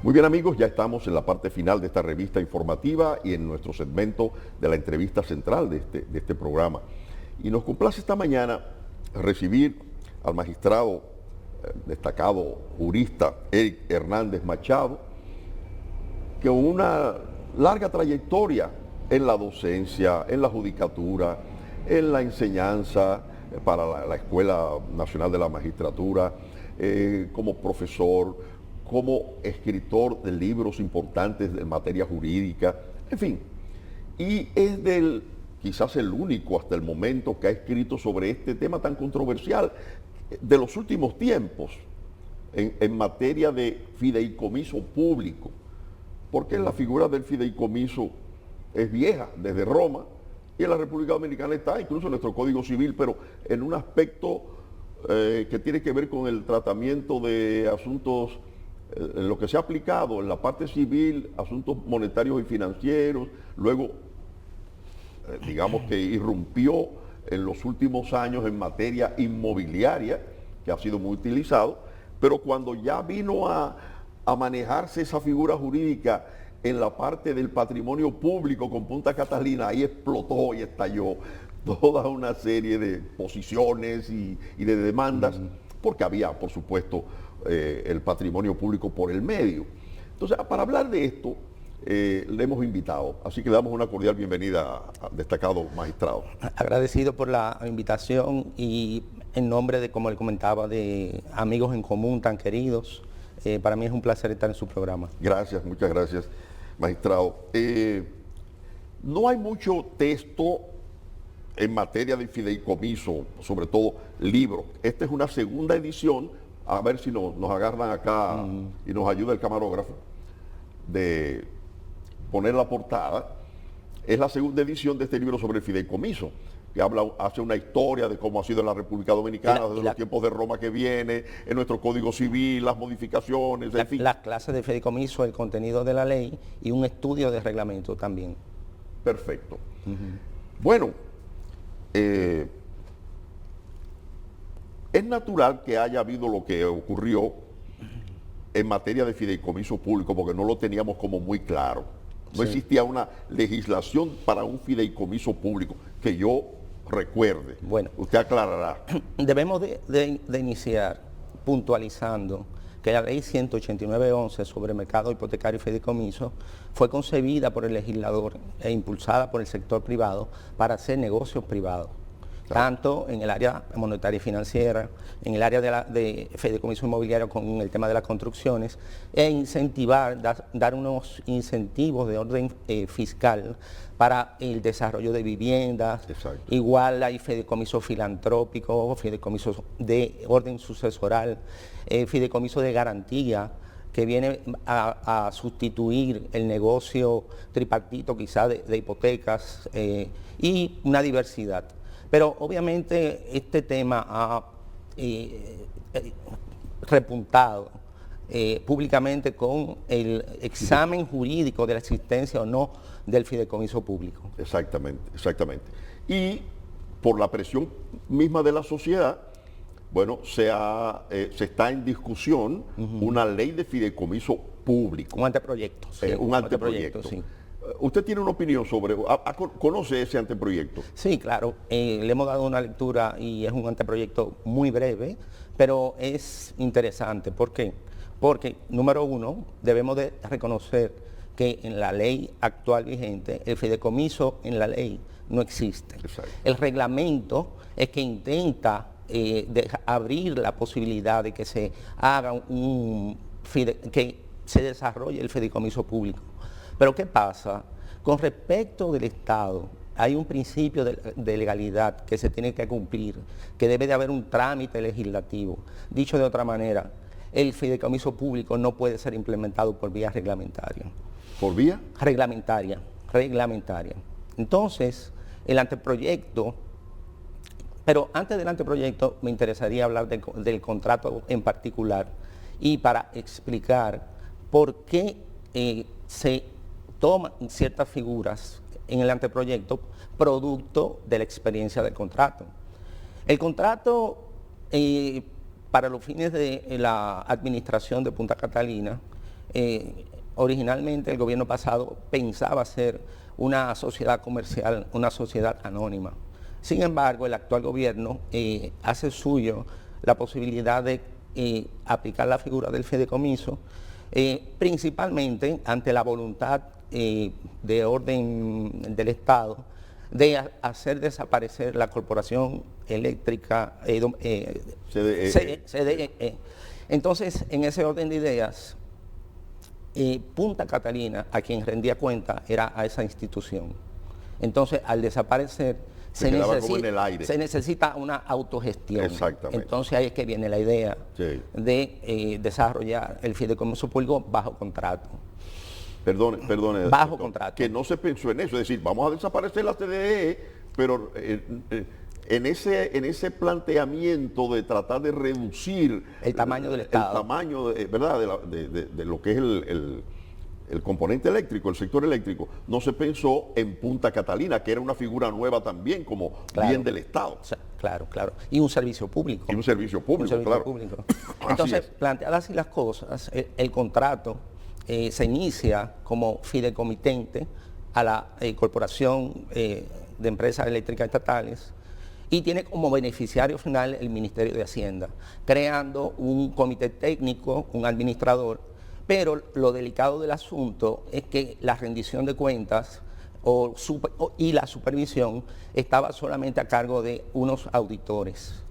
Muy bien amigos, ya estamos en la parte final de esta revista informativa y en nuestro segmento de la entrevista central de este programa. Y nos complace esta mañana recibir al magistrado destacado jurista Eric Hernández Machado, que con una larga trayectoria en la docencia, en la judicatura, en la enseñanza para la Escuela Nacional de la Magistratura, como profesor, como escritor de libros importantes en materia jurídica, en fin. Y es quizás el único hasta el momento que ha escrito sobre este tema tan controversial de los últimos tiempos en materia de fideicomiso público, porque la figura del fideicomiso es vieja, desde Roma, y en la República Dominicana está, incluso en nuestro Código Civil, pero en un aspecto que tiene que ver con el tratamiento de asuntos, en lo que se ha aplicado en la parte civil, asuntos monetarios y financieros, luego, digamos que irrumpió en los últimos años en materia inmobiliaria, que ha sido muy utilizado, pero cuando ya vino a manejarse esa figura jurídica en la parte del patrimonio público con Punta Catalina, ahí explotó y estalló toda una serie de posiciones y de demandas, porque había, por supuesto, el patrimonio público por el medio. Entonces, para hablar de esto, le hemos invitado, así que le damos una cordial bienvenida al destacado magistrado. Agradecido por la invitación y en nombre de, como le comentaba, de amigos en común tan queridos, para mí es un placer estar en su programa. Gracias, muchas gracias, magistrado. No hay mucho texto en materia de fideicomiso, sobre todo libros. Esta es una segunda edición, a ver si nos agarran acá y nos ayuda el camarógrafo de poner la portada. Es la segunda edición de este libro sobre el fideicomiso, que hace una historia de cómo ha sido en la República Dominicana desde los tiempos de Roma que viene, en nuestro Código Civil, las modificaciones, en fin. Las clases de fideicomiso, el contenido de la ley y un estudio de reglamento también. Perfecto. Bueno, es natural que haya habido lo que ocurrió en materia de fideicomiso público, porque no lo teníamos como muy claro. No existía una legislación para un fideicomiso público, que yo recuerde. Bueno, usted aclarará. Debemos de iniciar puntualizando que la ley 189/11 sobre mercado hipotecario y fideicomiso fue concebida por el legislador e impulsada por el sector privado para hacer negocios privados, tanto en el área monetaria y financiera, en el área de fideicomiso inmobiliario con el tema de las construcciones, e incentivar, dar unos incentivos de orden fiscal para el desarrollo de viviendas. Exacto. Igual hay fideicomisos filantrópicos, fideicomisos de orden sucesoral, fideicomiso de garantía, que viene a sustituir el negocio tripartito quizá de hipotecas, y una diversidad. Pero obviamente este tema ha repuntado públicamente con el examen jurídico de la existencia o no del fideicomiso público. Exactamente, exactamente. Y por la presión misma de la sociedad, bueno, se está en discusión una ley de fideicomiso público. Un anteproyecto. Sí, un anteproyecto. Sí. ¿Usted tiene una opinión sobre, conoce ese anteproyecto? Sí, claro, le hemos dado una lectura y es un anteproyecto muy breve, pero es interesante. ¿Por qué? Porque, número uno, debemos de reconocer que en la ley actual vigente, el fideicomiso en la ley no existe. Exacto. El reglamento es que intenta abrir la posibilidad de que se haga que se desarrolle el fideicomiso público. Pero ¿qué pasa? Con respecto del Estado, hay un principio de legalidad que se tiene que cumplir, que debe de haber un trámite legislativo. Dicho de otra manera, el fideicomiso público no puede ser implementado por vía reglamentaria. ¿Por vía? Reglamentaria. Entonces, el anteproyecto, pero antes del anteproyecto me interesaría hablar del contrato en particular y para explicar por qué se toman ciertas figuras en el anteproyecto producto de la experiencia del contrato. El contrato, para los fines de la administración de Punta Catalina, Originalmente el gobierno pasado pensaba hacer una sociedad comercial, una sociedad anónima. Sin embargo, el actual gobierno hace suyo la posibilidad de aplicar la figura del fideicomiso, principalmente ante la voluntad de orden del Estado de hacer desaparecer la Corporación Eléctrica CDE. Entonces, en ese orden de ideas, Punta Catalina, a quien rendía cuenta, era a esa institución. Entonces, al desaparecer, se necesita una autogestión. Exactamente. Entonces, ahí es que viene la idea de desarrollar el fideicomiso público bajo contrato. Perdone, bajo doctor, contrato. Que no se pensó en eso, es decir, vamos a desaparecer la CDE, pero en ese planteamiento de tratar de reducir el tamaño del Estado, el tamaño ¿verdad? De lo que es el componente eléctrico, el sector eléctrico, no se pensó en Punta Catalina, que era una figura nueva también como bien del Estado. O sea, claro. Y un servicio público. Y un servicio público, público. Entonces, planteadas así las cosas, el contrato se inicia como fideicomitente a la Corporación de Empresas Eléctricas Estatales y tiene como beneficiario final el Ministerio de Hacienda, creando un comité técnico, un administrador, pero lo delicado del asunto es que la rendición de cuentas y la supervisión estaba solamente a cargo de unos auditores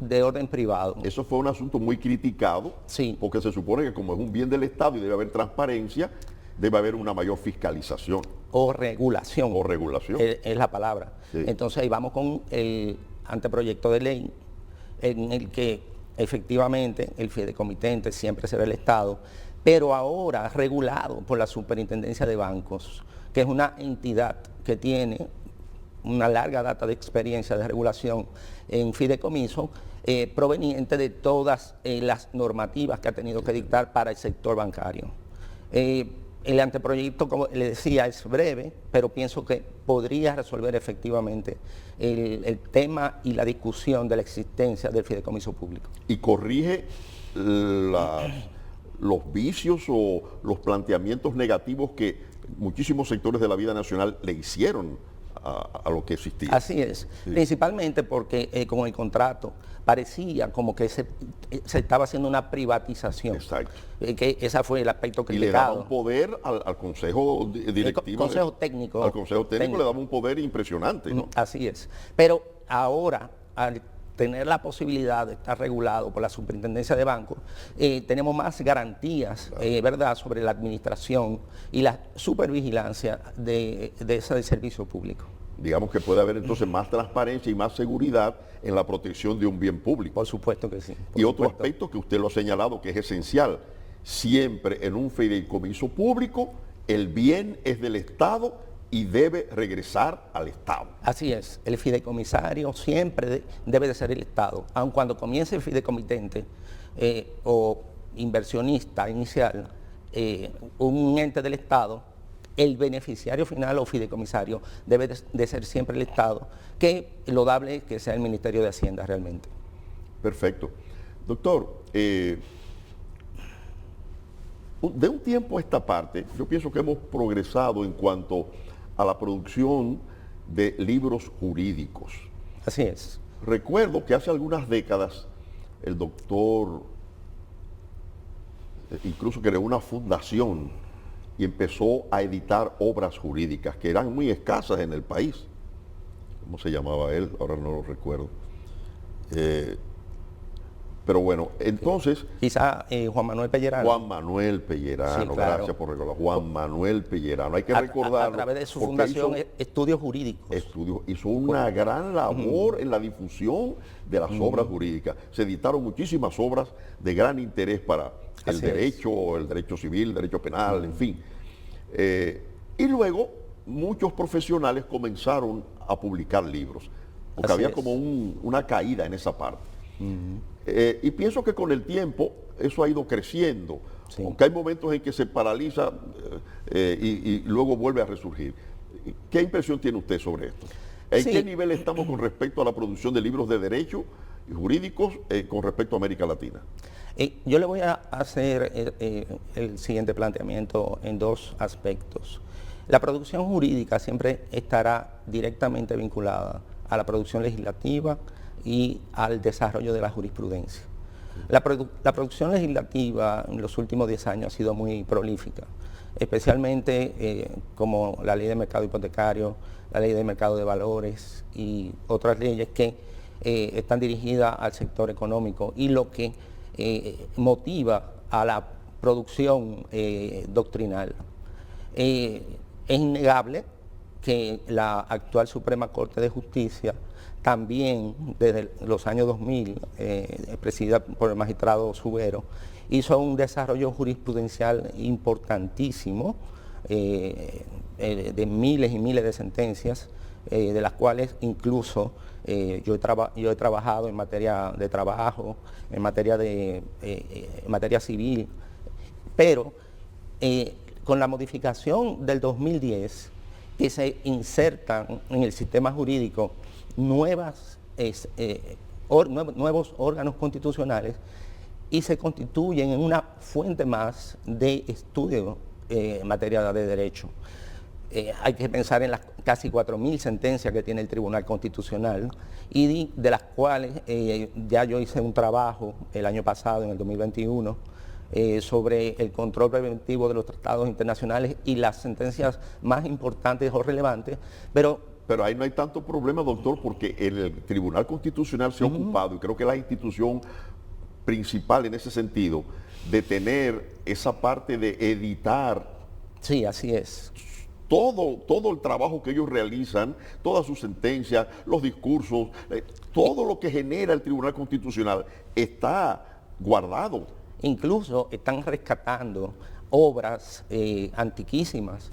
de orden privado. Eso fue un asunto muy criticado, sí, porque se supone que como es un bien del Estado y debe haber transparencia, debe haber una mayor fiscalización. O regulación. O regulación. Es la palabra. Sí. Entonces ahí vamos con el anteproyecto de ley en el que efectivamente el fideicomitente siempre será el Estado, pero ahora regulado por la Superintendencia de Bancos, que es una entidad que tiene una larga data de experiencia de regulación en fideicomiso, proveniente de todas las normativas que ha tenido que dictar para el sector bancario. El anteproyecto, como le decía, es breve, pero pienso que podría resolver efectivamente el tema y la discusión de la existencia del fideicomiso público. Y corrige los vicios o los planteamientos negativos que muchísimos sectores de la vida nacional le hicieron a lo que existía. Así es, sí. Principalmente porque con el contrato parecía como que se estaba haciendo una privatización. Exacto. Que ese fue el aspecto criticado. Y le daba un poder al Consejo Directivo. Consejo Técnico. Al Consejo Técnico le daba un poder impresionante, ¿no? Así es. Pero ahora, al tener la posibilidad de estar regulado por la Superintendencia de Bancos, tenemos más garantías, claro, ¿verdad?, sobre la administración y la supervigilancia de ese servicio público. Digamos que puede haber entonces más transparencia y más seguridad en la protección de un bien público. Por supuesto que sí. Y otro aspecto que usted lo ha señalado que es esencial, siempre en un fideicomiso público, el bien es del Estado y debe regresar al Estado. Así es, el fideicomisario siempre debe de ser el Estado, aun cuando comience el fideicomitente o inversionista inicial, un ente del Estado, el beneficiario final o fideicomisario debe de ser siempre el Estado, que lo dable es que sea el Ministerio de Hacienda realmente. Perfecto. Doctor, de un tiempo a esta parte, yo pienso que hemos progresado en cuanto a la producción de libros jurídicos. Así es. Recuerdo que hace algunas décadas el doctor incluso creó una fundación y empezó a editar obras jurídicas que eran muy escasas en el país. ¿Cómo se llamaba él? Ahora no lo recuerdo. Pero bueno, entonces... Quizá Juan Manuel Pellerano. Juan Manuel Pellerano, sí, claro. Gracias por recordar. Juan Manuel Pellerano, hay que recordarlo. A través de su fundación, Estudios Jurídicos. Hizo una gran labor en la difusión de las obras jurídicas. Se editaron muchísimas obras de gran interés para el derecho, el derecho civil, el derecho penal, en fin. Y luego muchos profesionales comenzaron a publicar libros, porque había como una caída en esa parte. Y pienso que con el tiempo eso ha ido creciendo, aunque hay momentos en que se paraliza y luego vuelve a resurgir. ¿Qué impresión tiene usted sobre esto? ¿En qué nivel estamos con respecto a la producción de libros de derecho y jurídicos con respecto a América Latina? Yo le voy a hacer el siguiente planteamiento en dos aspectos. La producción jurídica siempre estará directamente vinculada a la producción legislativa y al desarrollo de la jurisprudencia. La producción legislativa en los últimos 10 años ha sido muy prolífica, especialmente como la ley de mercado hipotecario, la ley de mercado de valores y otras leyes que están dirigidas al sector económico y lo que motiva a la producción doctrinal. Es innegable que la actual Suprema Corte de Justicia también desde los años 2000, presidida por el magistrado Subero, hizo un desarrollo jurisprudencial importantísimo de miles y miles de sentencias, de las cuales incluso yo he trabajado en materia de trabajo, en materia civil, pero con la modificación del 2010, que se insertan en el sistema jurídico nuevos órganos constitucionales y se constituyen en una fuente más de estudio en materia de derecho. Hay que pensar en las casi 4.000 sentencias que tiene el Tribunal Constitucional y de las cuales ya yo hice un trabajo el año pasado, en el 2021, sobre el control preventivo de los tratados internacionales y las sentencias más importantes o relevantes, Pero ahí no hay tanto problema, doctor, porque el Tribunal Constitucional se ha ocupado, y creo que la institución principal en ese sentido, de tener esa parte de editar. Sí, así es. Todo el trabajo que ellos realizan, todas sus sentencias, los discursos, todo lo que genera el Tribunal Constitucional está guardado. Incluso están rescatando obras antiquísimas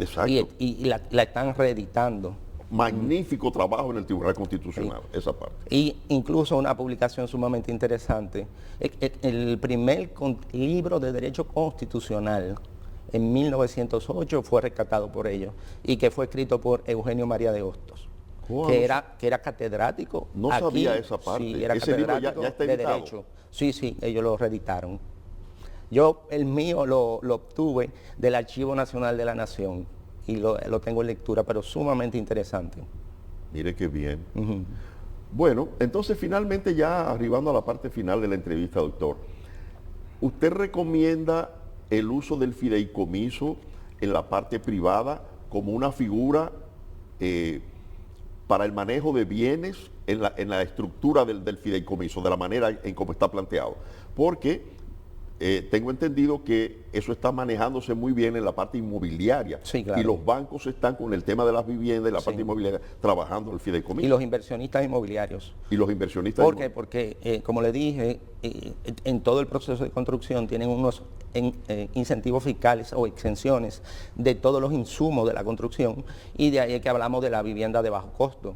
y la están reeditando. Magnífico trabajo en el Tribunal Constitucional, sí, esa parte. Y incluso una publicación sumamente interesante, el primer libro de Derecho Constitucional en 1908 fue rescatado por ellos y que fue escrito por Eugenio María de Hostos, wow, que era catedrático. No aquí, sabía esa parte. Sí, era ese libro ya está de editado. Derecho. Sí, ellos lo reeditaron. El mío lo obtuve del Archivo Nacional de la Nación y lo tengo en lectura, pero sumamente interesante. Mire qué bien. Bueno, entonces finalmente ya arribando a la parte final de la entrevista, doctor, ¿usted recomienda el uso del fideicomiso en la parte privada como una figura para el manejo de bienes en la estructura del fideicomiso, de la manera en cómo está planteado? Porque tengo entendido que eso está manejándose muy bien en la parte inmobiliaria. Sí, claro. Y los bancos están con el tema de las viviendas y la parte inmobiliaria trabajando el fideicomiso. Y los inversionistas inmobiliarios. Y los inversionistas ¿Por qué? Porque, como le dije, en todo el proceso de construcción tienen unos incentivos fiscales o exenciones de todos los insumos de la construcción, y de ahí es que hablamos de la vivienda de bajo costo.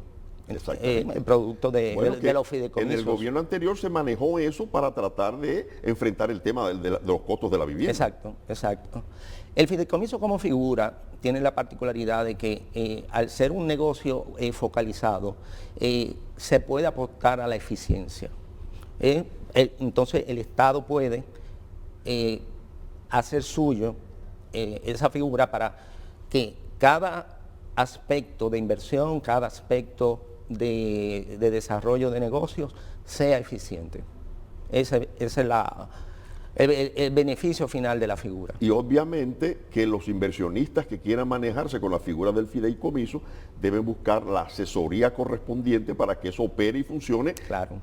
El producto de los fideicomisos. En el gobierno anterior se manejó eso para tratar de enfrentar el tema de los costos de la vivienda. Exacto. El fideicomiso como figura tiene la particularidad de que al ser un negocio focalizado, se puede apostar a la eficiencia. Entonces el Estado puede hacer suyo esa figura para que cada aspecto de inversión, cada aspecto de desarrollo de negocios sea eficiente. Ese es el beneficio final de la figura. Y obviamente que los inversionistas que quieran manejarse con la figura del fideicomiso deben buscar la asesoría correspondiente para que eso opere y funcione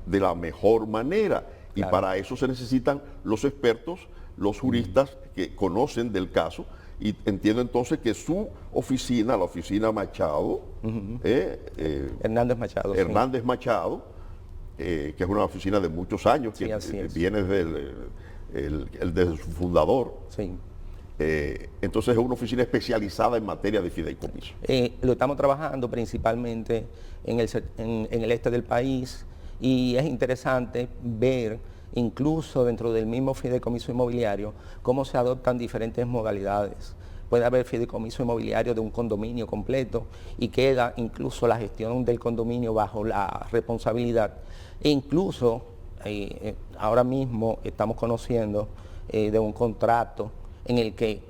de la mejor manera. Y para eso se necesitan los expertos, los juristas que conocen del caso. Y entiendo entonces que su oficina, la oficina Machado, Hernández Machado, que es una oficina de muchos años, que viene desde su fundador. Sí. Entonces es una oficina especializada en materia de fideicomiso. Lo estamos trabajando principalmente en el este del país, y es interesante ver incluso dentro del mismo fideicomiso inmobiliario cómo se adoptan diferentes modalidades. Puede haber fideicomiso inmobiliario de un condominio completo y queda incluso la gestión del condominio bajo la responsabilidad. E incluso ahora mismo estamos conociendo de un contrato en el que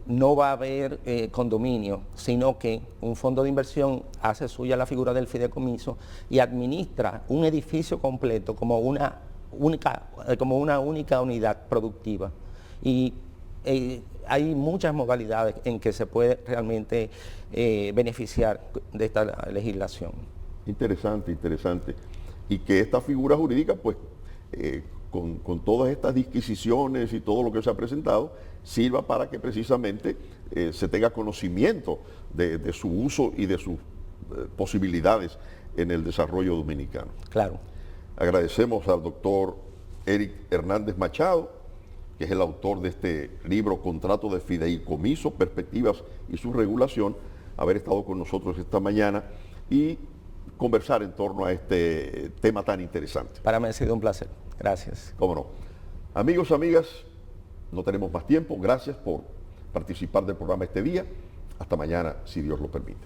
no va a haber condominio, sino que un fondo de inversión hace suya la figura del fideicomiso y administra un edificio completo como una única unidad productiva. Y hay muchas modalidades en que se puede realmente beneficiar de esta legislación. Interesante, interesante. Y que esta figura jurídica, pues, con todas estas disquisiciones y todo lo que se ha presentado, sirva para que precisamente se tenga conocimiento de su uso y de sus posibilidades en el desarrollo dominicano. Claro. Agradecemos al doctor Eric Hernández Machado, que es el autor de este libro Contrato de Fideicomiso, Perspectivas y su Regulación, haber estado con nosotros esta mañana y conversar en torno a este tema tan interesante. Para mí ha sido un placer. Gracias. Cómo no. Amigos, amigas, no tenemos más tiempo. Gracias por participar del programa este día. Hasta mañana, si Dios lo permite.